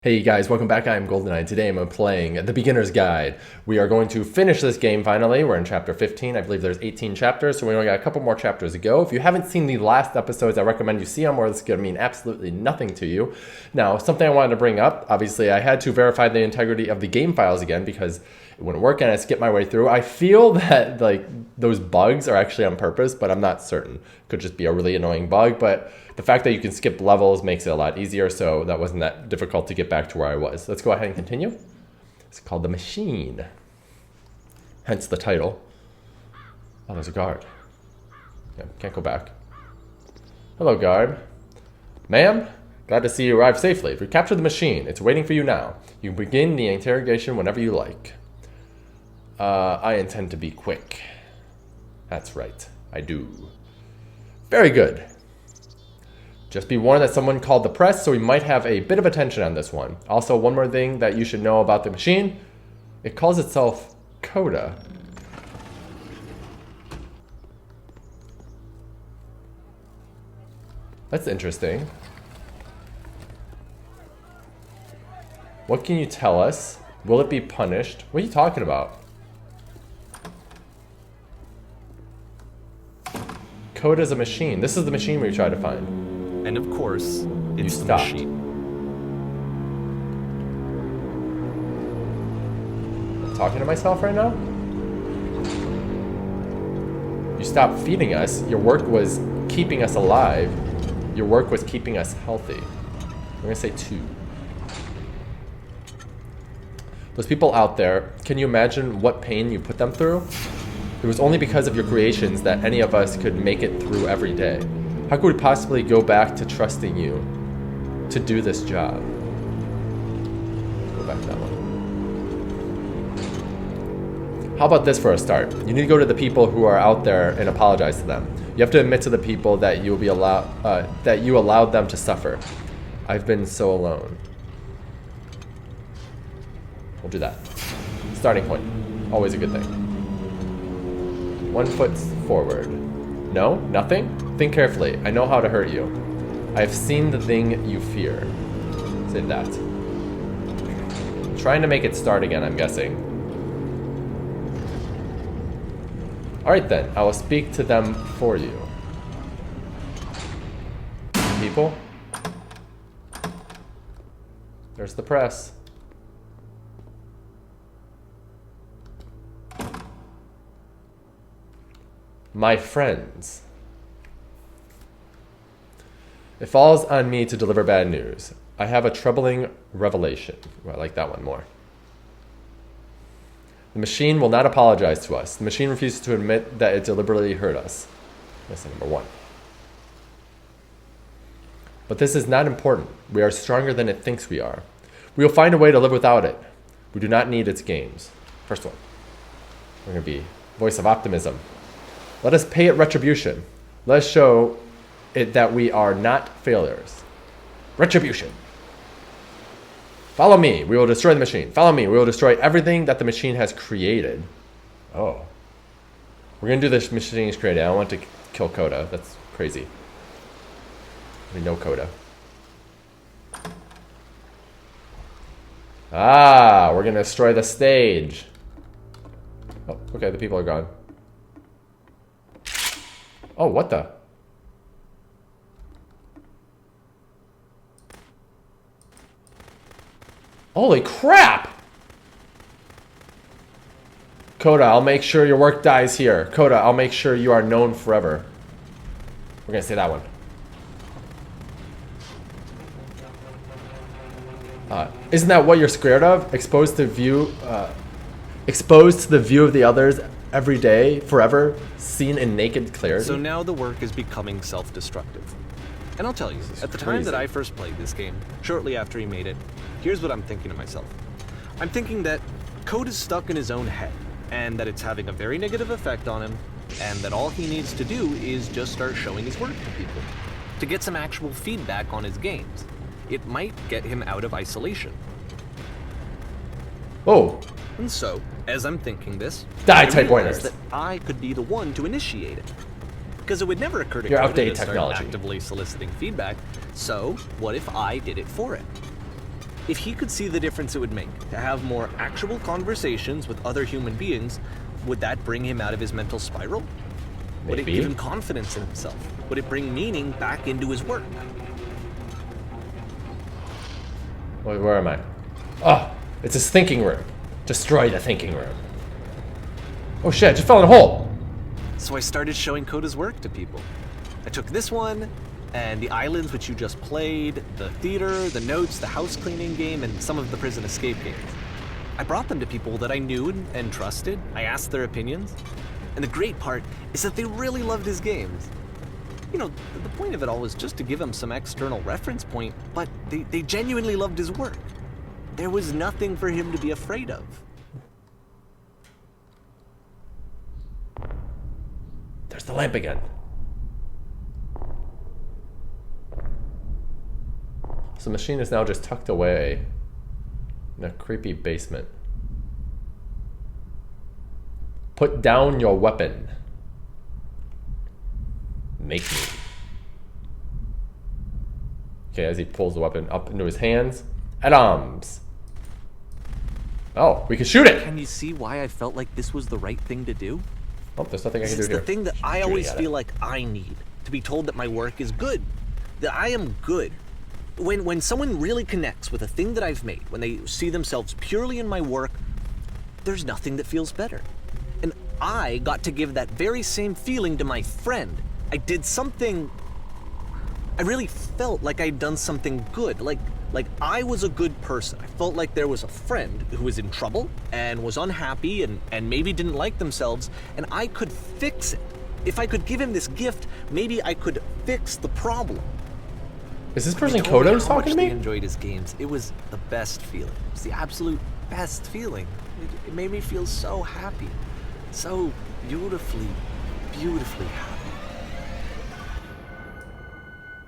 Hey guys, welcome back. I'm GoldenKnite. Today I'm playing The Beginner's Guide. We are going to finish this game finally. We're in chapter 15. I believe there's 18 chapters, so we only got a couple more chapters to go. If you haven't seen the last episodes, I recommend you see them, or this is going to mean absolutely nothing to you. Now, something I wanted to bring up, obviously I had to verify the integrity of the game files again because it wouldn't work and I skipped my way through. I feel that those bugs are actually on purpose, but I'm not certain. Could just be a really annoying bug, but the fact that you can skip levels makes it a lot easier, so that wasn't that difficult to get back to where I was. Let's go ahead and continue. It's called The Machine, hence the title. Oh, there's a guard. Yeah, can't go back. Hello, guard. Ma'am, glad to see you arrived safely. If you captured the machine, it's waiting for you now. You can begin the interrogation whenever you like. I intend to be quick. That's right, I do. Very good. Just be warned that someone called the press, so we might have a bit of attention on this one. Also, one more thing that you should know about the machine. It calls itself Coda. That's interesting. What can you tell us? Will it be punished? What are you talking about? Coda's a machine. This is the machine we tried to find. And of course, it's You the stopped. machine. I'm talking to myself right now? You stopped feeding us. Your work was keeping us alive. Your work was keeping us healthy. I'm gonna say 2. Those people out there, can you imagine what pain you put them through? It was only because of your creations that any of us could make it through every day. How could we possibly go back to trusting you to do this job? Go back that one. How about this for a start? You need to go to the people who are out there and apologize to them. You have to admit to the people that you will be that you allowed them to suffer. I've been so alone. We'll do that. Starting point. Always a good thing. 1 foot forward. No? Nothing? Think carefully. I know how to hurt you. I have seen the thing you fear. Say that. Trying to make it start again, I'm guessing. Alright then, I will speak to them for you. People? There's the press. My friends. It falls on me to deliver bad news. I have a troubling revelation. Well, I like that one more. The machine will not apologize to us. The machine refuses to admit that it deliberately hurt us. That's number 1. But this is not important. We are stronger than it thinks we are. We will find a way to live without it. We do not need its games. First one. We're going to be voice of optimism. Let us pay it retribution. Let us show it that we are not failures. Retribution. Follow me. We will destroy the machine. Follow me. We will destroy everything that the machine has created. Oh. We're going to do this machine's created. I don't want to kill Coda. That's crazy. We know Coda. Ah, we're going to destroy the stage. Oh, okay. The people are gone. Oh, what the? Holy crap! Coda, I'll make sure your work dies here. Coda, I'll make sure you are known forever. We're gonna say that one. Isn't that what you're scared of? Exposed to the view of the others every day, forever, seen in naked clarity. So now the work is becoming self-destructive. And I'll tell you, at the time that I first played this game, shortly after he made it, here's what I'm thinking to myself. I'm thinking that Code is stuck in his own head, and that it's having a very negative effect on him, and that all he needs to do is just start showing his work to people, to get some actual feedback on his games. It might get him out of isolation. Oh. And so, as I'm thinking this, Die, I type realized pointers. that I could be the one to initiate it. because it would never occur to Your Coda update to start technology. actively soliciting feedback. So what if I did it for it? If he could see the difference it would make to have more actual conversations with other human beings, would that bring him out of his mental spiral? Would it Maybe. give him confidence in himself? Would it bring meaning back into his work? Wait, where am I? Oh, it's his thinking room. Destroy the thinking room. Oh shit, I just fell in a hole. So I started showing Coda's work to people. I took this one, and the islands which you just played, the theater, the notes, the house cleaning game, and some of the prison escape games. I brought them to people that I knew and trusted. I asked their opinions. And the great part is that they really loved his games. You know, the point of it all was just to give him some external reference point, but they genuinely loved his work. There was nothing for him to be afraid of. There's the lamp again. So the machine is now just tucked away in a creepy basement. Put down your weapon. Make me. Okay, as he pulls the weapon up into his hands. At arms. Oh, we can shoot it! Can you see why I felt like this was the right thing to do? Oh, there's nothing I can do It's here. the thing that I Shooting always at feel it. like I need, to be told that my work is good, that I am good. When someone really connects with a thing that I've made, when they see themselves purely in my work, there's nothing that feels better. And I got to give that very same feeling to my friend. I did something, I really felt like I'd done something good, like I was a good person. I felt like there was a friend who was in trouble and was unhappy and maybe didn't like themselves, and I could fix it. If I could give him this gift, maybe I could fix the problem. Is this person They told Kodo me who's how talking to much me? They enjoyed his games. It was the best feeling. It was the absolute best feeling. It made me feel so happy. So beautifully, beautifully happy.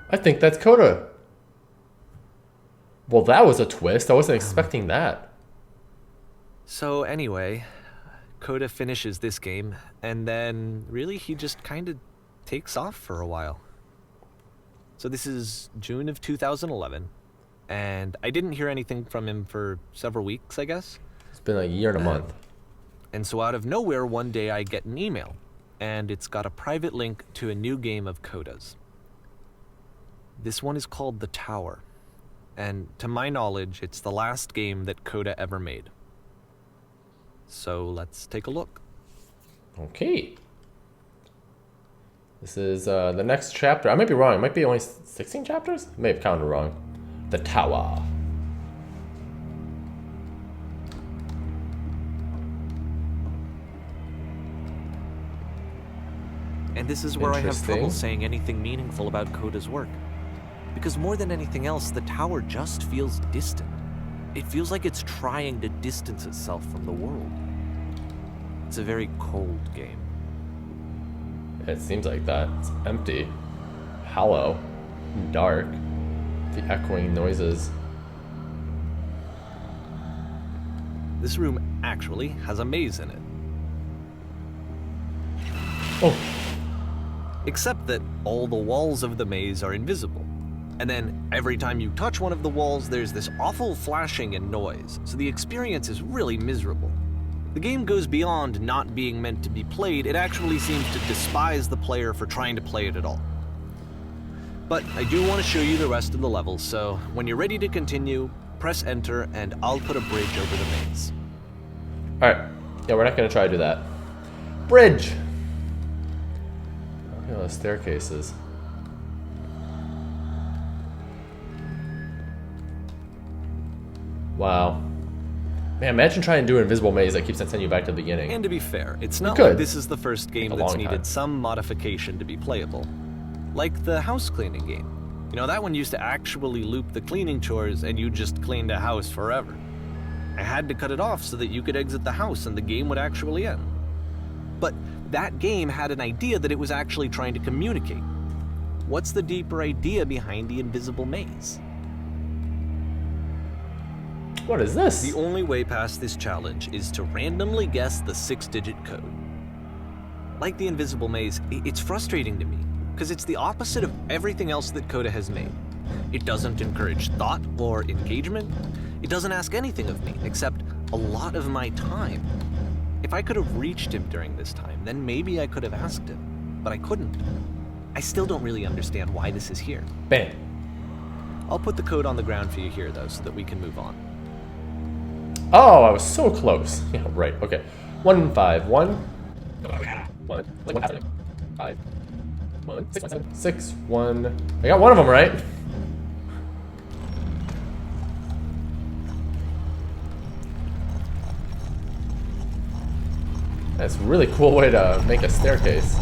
I think that's Koda. Well, that was a twist. I wasn't expecting that. So anyway, Coda finishes this game, and then really he just kind of takes off for a while. So this is June of 2011, and I didn't hear anything from him for several weeks, I guess. It's been a year and a month. And so out of nowhere, one day I get an email, and it's got a private link to a new game of Coda's. This one is called The Tower, and to my knowledge, it's the last game that Coda ever made. So let's take a look. Okay. This is the next chapter. I might be wrong. It might be only 16 chapters? I may have counted wrong. The Tower. And this is where I have trouble Interesting. saying anything meaningful about Coda's work. Because more than anything else, the tower just feels distant. It feels like it's trying to distance itself from the world. It's a very cold game. It seems like that. It's empty, hollow, dark. The echoing noises. This room actually has a maze in it. Oh, Except that all the walls of the maze are invisible. And then every time you touch one of the walls, there's this awful flashing and noise, so the experience is really miserable. The game goes beyond not being meant to be played, it actually seems to despise the player for trying to play it at all. But I do want to show you the rest of the levels, so when you're ready to continue, press enter and I'll put a bridge over the maze. alright. Yeah, we're not going to try to do that. Bridge! Look at those staircases. Wow. Man, imagine trying to do an invisible maze that keeps on sending you back to the beginning. And to be fair, it's not could. like this is the first game Take a that's long needed time. some modification to be playable. Like the house cleaning game. You know, that one used to actually loop the cleaning chores and you just cleaned a house forever. I had to cut it off so that you could exit the house and the game would actually end. But that game had an idea that it was actually trying to communicate. What's the deeper idea behind the invisible maze? What is this? The only way past this challenge is to randomly guess the 6-digit code. Like the invisible maze, it's frustrating to me, because it's the opposite of everything else that Coda has made. It doesn't encourage thought or engagement. doesn't ask anything of me, except a lot of my time. If I could have reached him during this time, then maybe I could have asked him, but I couldn't. I still don't really understand why this is here. Bam. I'll put the code on the ground for you here, though, so that we can move on. Oh, I was so close. Yeah, right. Okay. 151. 1. Like what happened? 5. 1. 6. 7. 6. 1. I got one of them right. That's a really cool way to make a staircase.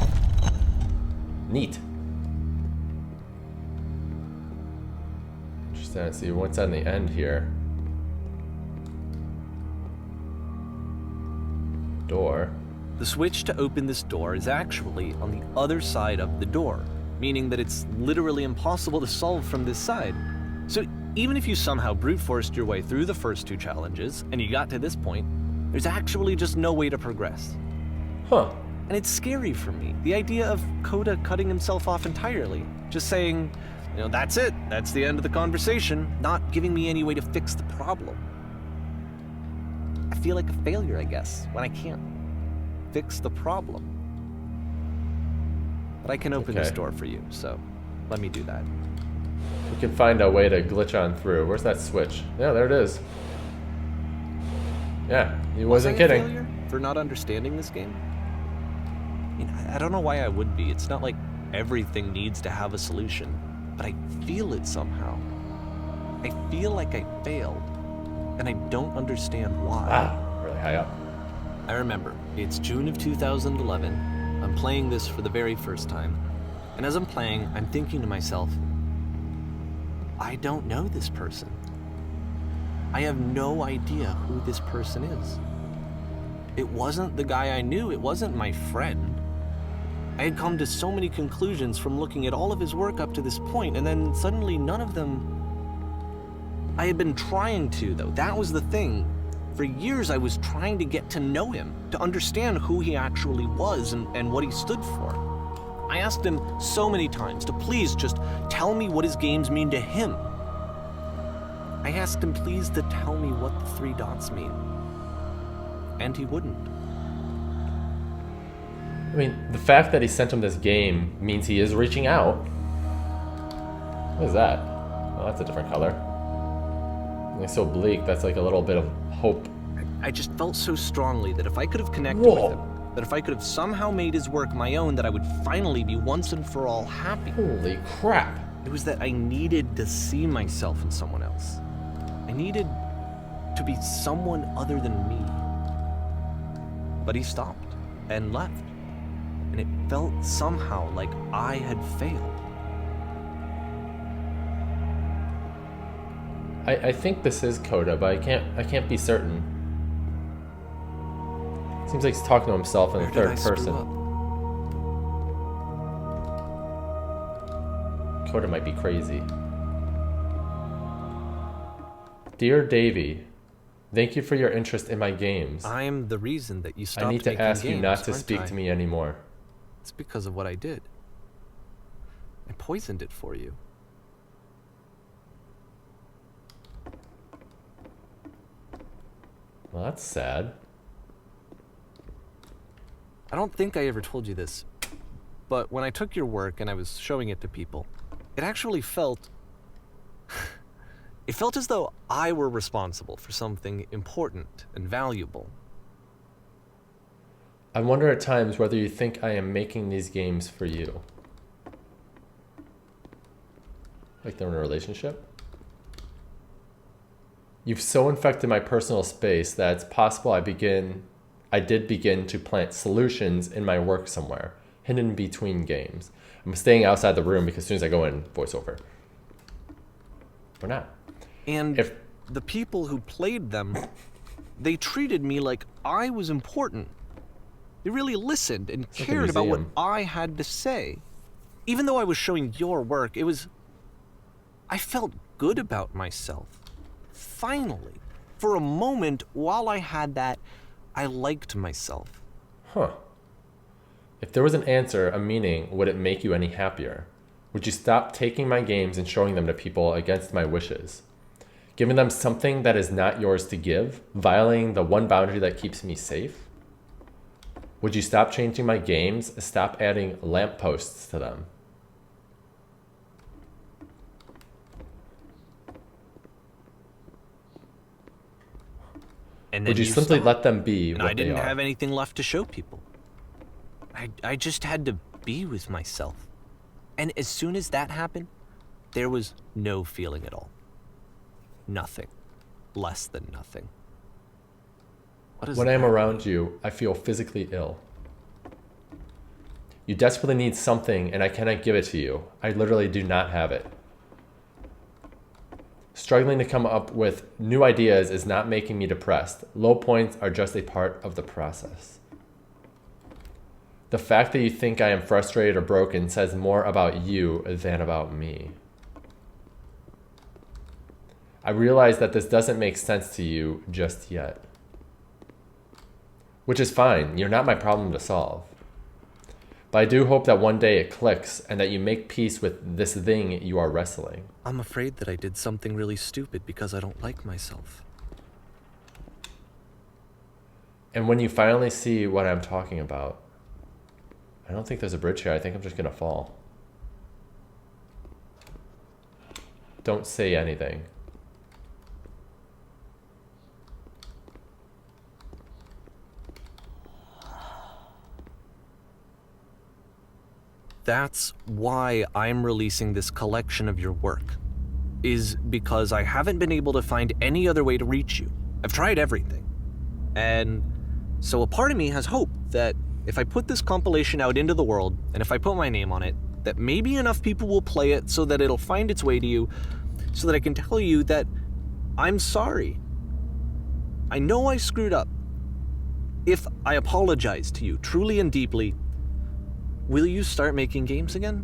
Neat. Interesting. Let's see what's on the end here. Door. The switch to open this door is actually on the other side of the door, meaning that it's literally impossible to solve from this side. So even if you somehow brute forced your way through the first 2 challenges and you got to this point, there's actually just no way to progress. Huh. And it's scary for me, the idea of Coda cutting himself off entirely, just saying, that's it, that's the end of the conversation, not giving me any way to fix the problem. I feel like a failure, I guess, when I can't fix the problem. But I can open this door for you, so let me do that. We can find a way to glitch on through. Where's that switch? Yeah, there it is. Yeah, he wasn't kidding. Was I a failure for not understanding this game? I don't know why I would be. It's not like everything needs to have a solution, but I feel it somehow. I feel like I failed, and I don't understand why. Wow, really high up. I remember, it's June of 2011. I'm playing this for the very first time, and as I'm playing, I'm thinking to myself, I don't know this person. I have no idea who this person is. It wasn't the guy I knew, it wasn't my friend. I had come to so many conclusions from looking at all of his work up to this point, and then suddenly none of them... I had been trying to, though. That was the thing. For years I was trying to get to know him, to understand who he actually was and what he stood for. I asked him so many times to please just tell me what his games mean to him. I asked him please to tell me what the 3 dots mean. And he wouldn't. I mean, the fact that he sent him this game means he is reaching out. What is that? Oh, that's a different color. It's so bleak, that's like a little bit of hope. I just felt so strongly that if I could have connected with him, that if I could have somehow made his work my own, that I would finally be once and for all happy. Holy crap. It was that I needed to see myself in someone else. I needed to be someone other than me. But he stopped and left. And it felt somehow like I had failed. I think this is Coda, but I can't be certain. Seems like he's talking to himself in the third person. Coda might be crazy. Dear Davey, thank you for your interest in my games. I'm the reason that you stopped I need to ask you games, not to speak to me anymore. It's because of what I did. I poisoned it for you. Well, that's sad. I don't think I ever told you this, but when I took your work and I was showing it to people, it actually felt... it felt as though I were responsible for something important and valuable. I wonder at times whether you think I am making these games for you. Like they're in a relationship? You've so infected my personal space that it's possible I did begin to plant solutions in my work somewhere, hidden between games. I'm staying outside the room because as soon as I go in, voiceover. Or not. And the people who played them, they treated me like I was important. They really listened and cared about what I had to say. Even though I was showing your work, I felt good about myself. Finally, for a moment, while I had that, I liked myself. Huh. If there was an answer, a meaning, would it make you any happier? Would you stop taking my games and showing them to people against my wishes? Giving them something that is not yours to give, violating the one boundary that keeps me safe? Would you stop changing my games? Stop adding lampposts to them? And then Would you simply stopped, let them be and what I didn't they are? have anything left to show people. I just had to be with myself. And as soon as that happened, there was no feeling at all. Nothing. Less than nothing. What does When I am that around mean? you, I feel physically ill. You desperately need something and I cannot give it to you. I literally do not have it. Struggling to come up with new ideas is not making me depressed. Low points are just a part of the process. The fact that you think I am frustrated or broken says more about you than about me. I realize that this doesn't make sense to you just yet. Which is fine, you're not my problem to solve. But I do hope that one day it clicks and that you make peace with this thing you are wrestling. I'm afraid that I did something really stupid because I don't like myself. And when you finally see what I'm talking about, I don't think there's a bridge here. I think I'm just gonna fall. Don't say anything. That's why I'm releasing this collection of your work, is because I haven't been able to find any other way to reach you. I've tried everything. And so a part of me has hope that if I put this compilation out into the world, and if I put my name on it, that maybe enough people will play it so that it'll find its way to you, so that I can tell you that I'm sorry. I know I screwed up. If I apologize to you truly and deeply, will you start making games again?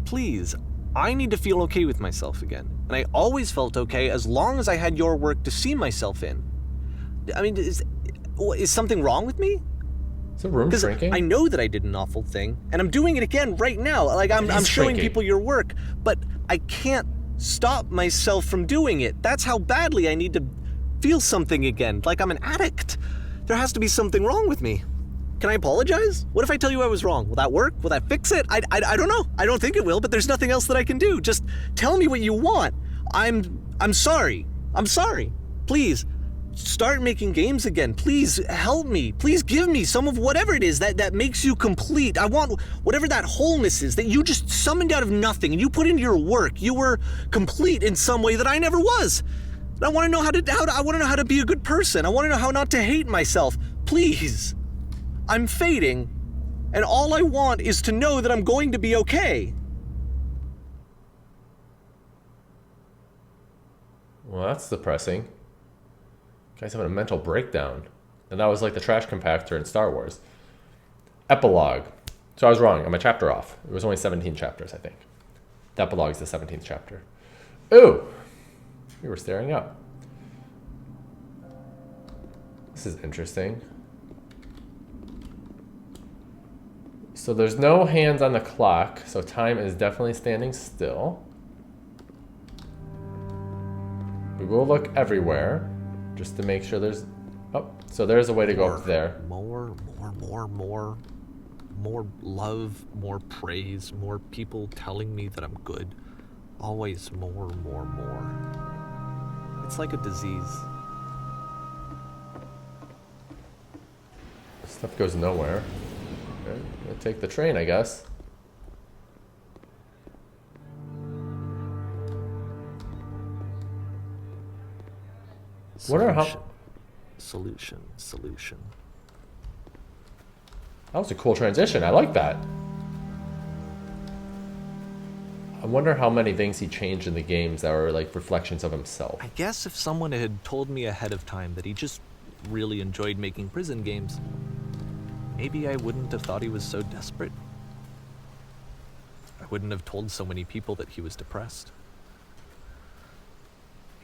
Please, I need to feel okay with myself again. And I always felt okay as long as I had your work to see myself in. I mean, is something wrong with me? Is the room shrinking? I know that I did an awful thing, and I'm doing it again right now. Like, I'm showing shrinking. people your work, but I can't stop myself from doing it. That's how badly I need to feel something again, like I'm an addict. There has to be something wrong with me. Can I apologize? What if I tell you I was wrong? Will that work? Will that fix it? I don't know. I don't think it will, but there's nothing else that I can do. Just tell me what you want. I'm sorry. I'm sorry. Please, start making games again. Please help me. Please give me some of whatever it is that makes you complete. I want whatever that wholeness is that you just summoned out of nothing and you put into your work. You were complete in some way that I never was. And I want to know I want to know how to be a good person. I want to know how not to hate myself. Please. I'm fading, and all I want is to know that I'm going to be okay. Well, that's depressing. Guy's having a mental breakdown. And that was like the trash compactor in Star Wars. Epilogue. So I was wrong. I'm a chapter off. It was only 17 chapters, I think. The epilogue is the 17th chapter. Ooh! We were staring up. This is interesting. So there's no hands on the clock, so time is definitely standing still. We will look everywhere, just to make sure there's... Oh, so there's a way to go up there. More love, more praise, more people telling me that I'm good. Always more. It's like a disease. Stuff goes nowhere. Okay, I'll take the train, I guess. Wonder how... Solution. That was a cool transition. I like that. I wonder how many things he changed in the games that were like reflections of himself. I guess if someone had told me ahead of time that he just really enjoyed making prison games, maybe I wouldn't have thought he was so desperate. I wouldn't have told so many people that he was depressed.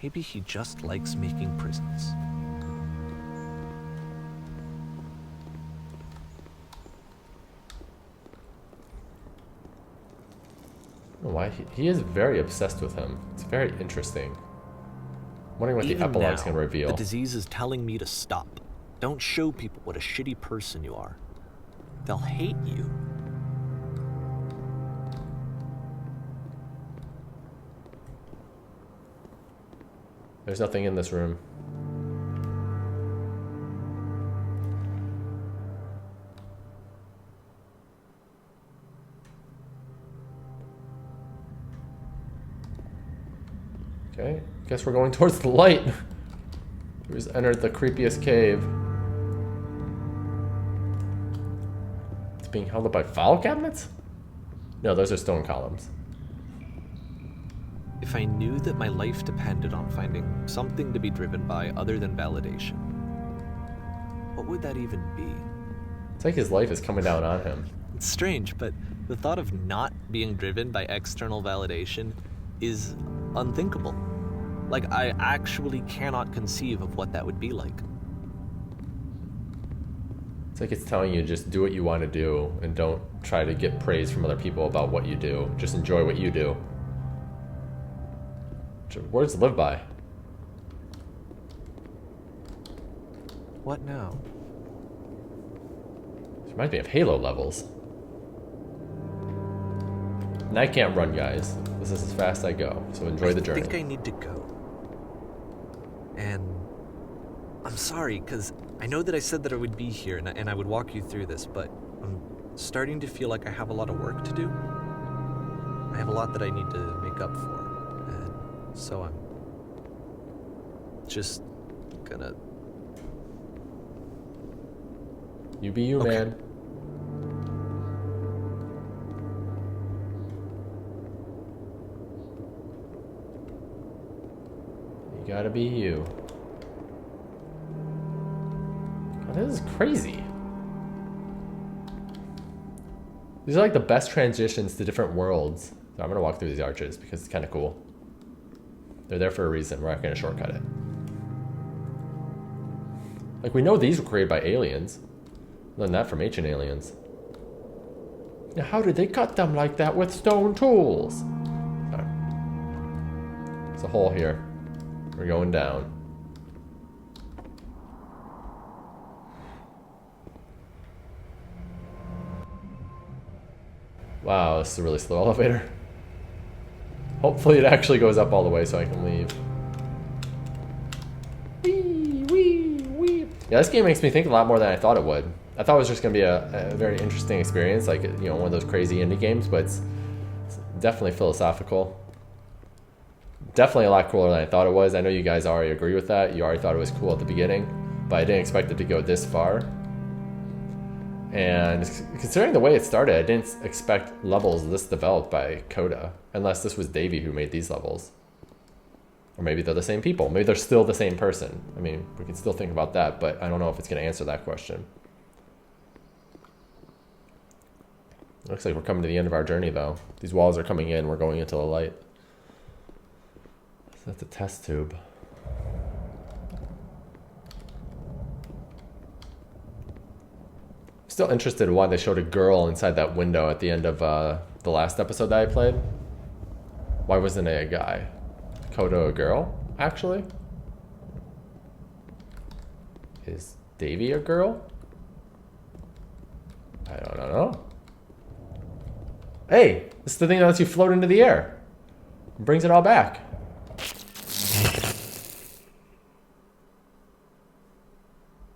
Maybe he just likes making prisons. I don't know why he is very obsessed with him. It's very interesting. wondering what the Even epilogue's now, going to reveal. the disease is telling me to stop. Don't show people what a shitty person you are. They'll hate you. There's nothing in this room. Okay, guess we're going towards the light. We just entered the creepiest cave. It's being held up by file cabinets? No, those are stone columns. If I knew that my life depended on finding something to be driven by other than validation, what would that even be? It's like his life is coming down on him. It's strange, but the thought of not being driven by external validation is unthinkable. Like, I actually cannot conceive of what that would be like. It's like it's telling you just do what you want to do and don't try to get praise from other people about what you do. Just enjoy what you do. Words to live by. What now? This reminds me of Halo levels. And I can't run, guys. This is as fast as I go, so enjoy the journey. I think I need to go. And I'm sorry, because I know that I said that I would be here and I would walk you through this, but I'm starting to feel like I have a lot of work to do. I have a lot that I need to make up for. And so I'm just gonna... You be you, Okay. man. You gotta be you. God, this is crazy. These are like the best transitions to different worlds. So I'm gonna walk through these arches because it's kind of cool. They're there for a reason. We're not gonna shortcut it. Like, we know these were created by aliens. Learned that from ancient aliens. Now, how did they cut them like that with stone tools? Sorry. There's a hole here. We're going down. Wow, this is a really slow elevator. Hopefully it actually goes up all the way so I can leave. Wee, wee, wee. Yeah, this game makes me think a lot more than I thought it would. I thought it was just going to be a very interesting experience, like, you know, one of those crazy indie games, but it's definitely philosophical. Definitely a lot cooler than I thought it was. I know you guys already agree with that. You already thought it was cool at the beginning, but I didn't expect it to go this far. And considering the way it started, I didn't expect levels this developed by Coda, unless this was Davey who made these levels. Or maybe they're the same people. Maybe they're still the same person. I mean, we can still think about that, but I don't know if it's going to answer that question. Looks like we're coming to the end of our journey, though. These walls are coming in. We're going into the light. So that's a test tube. Still interested in why they showed a girl inside that window at the end of the last episode that I played. Why wasn't it a guy? Coda a girl, actually? Is Davey a girl? I don't know. Hey, this is the thing that lets you float into the air. It brings it all back.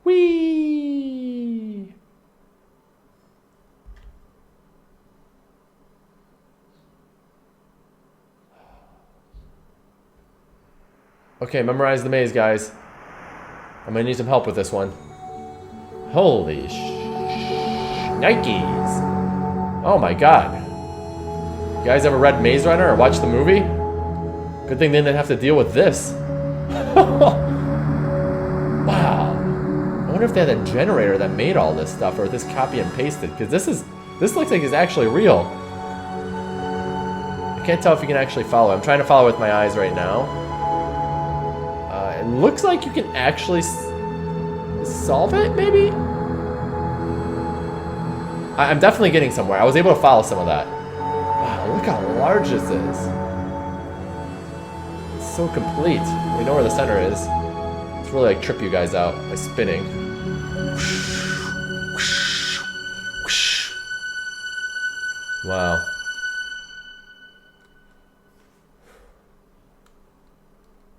Whee! Okay, memorize the maze, guys. I'm gonna need some help with this one. Holy Nikes! Oh my god. You guys ever read Maze Runner or watched the movie? Good thing they didn't have to deal with this. Wow. I wonder if they had a generator that made all this stuff, or if this copy and pasted, because this looks like it's actually real. I can't tell if you can actually follow. I'm trying to follow with my eyes right now. It looks like you can actually solve it, maybe? I'm definitely getting somewhere. I was able to follow some of that. Wow, look how large this is. It's so complete. We know where the center is. Let's really like trip you guys out by spinning. Wow.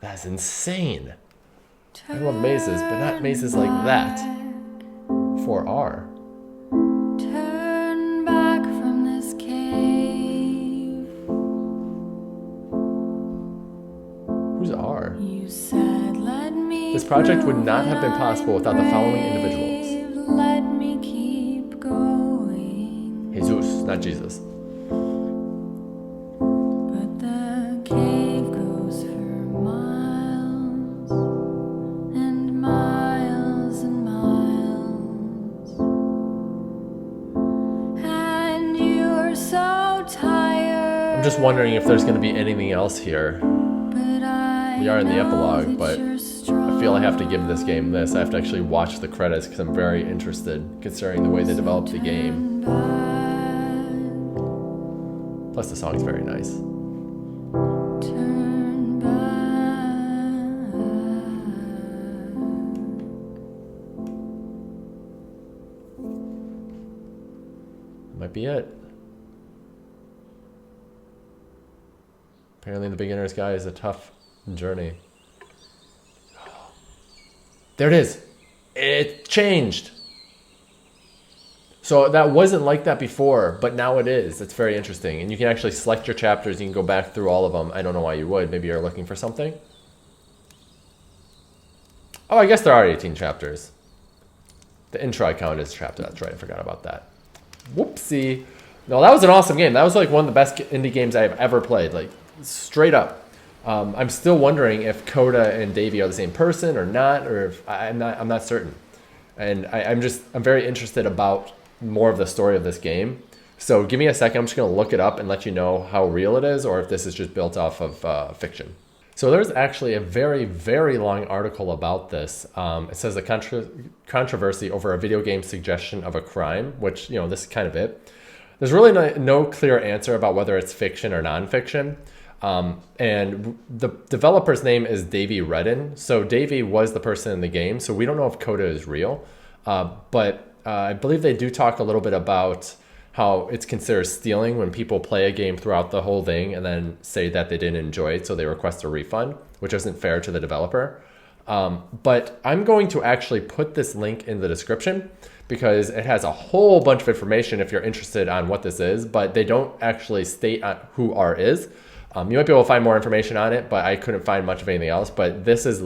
That's insane. I love mazes, but not mazes like that. 4R. Turn back from this cave. Who's R? You said, let me This project would not have been possible without the following individuals. Let me keep going. Jesus, not Jesus. But the cave goes for miles and miles and miles. And you're so tired. I'm just wondering if there's going to be anything else here. We are in the epilogue, but I feel I have to give this game this. I have to actually watch the credits because I'm very interested, considering the way they developed the game. Plus, the song's very nice. Turn back. That might be it. Apparently, the beginner's guide is a tough journey. There it is. It changed. So that wasn't like that before, but now it is. It's very interesting. And you can actually select your chapters. You can go back through all of them. I don't know why you would. Maybe you're looking for something. Oh, I guess there are 18 chapters. The intro I count as chapter. That's right. I forgot about that. Whoopsie. No, that was an awesome game. That was like one of the best indie games I've ever played. Like, straight up. I'm still wondering if Coda and Davey are the same person or not, or if I'm not certain. And I'm very interested about more of the story of this game. So give me a second. I'm just going to look it up and let you know how real it is, or if this is just built off of fiction. So there's actually a very, very long article about this. It says a controversy over a video game suggestion of a crime, which, you know, this is kind of it. There's really no clear answer about whether it's fiction or nonfiction. And the developer's name is Davey Redden. So Davey was the person in the game. So we don't know if Coda is real. But I believe they do talk a little bit about how it's considered stealing when people play a game throughout the whole thing and then say that they didn't enjoy it, so they request a refund, which isn't fair to the developer. But I'm going to actually put this link in the description because it has a whole bunch of information if you're interested on what this is, but they don't actually state who R is. You might be able to find more information on it, but I couldn't find much of anything else. But this is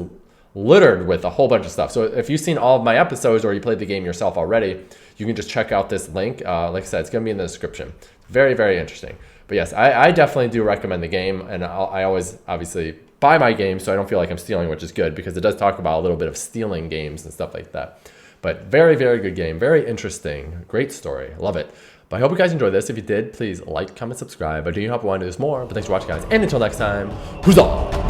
littered with a whole bunch of stuff. So if you've seen all of my episodes or you played the game yourself already, you can just check out this link. Like I said, it's going to be in the description. Very, very interesting. But yes, I definitely do recommend the game. And I always, obviously, buy my games so I don't feel like I'm stealing, which is good because it does talk about a little bit of stealing games and stuff like that. But very, very good game. Very interesting. Great story. Love it. But I hope you guys enjoyed this. If you did, please like, comment, subscribe. I do hope I want to do this more. But thanks for watching, guys. And until next time, huzzah!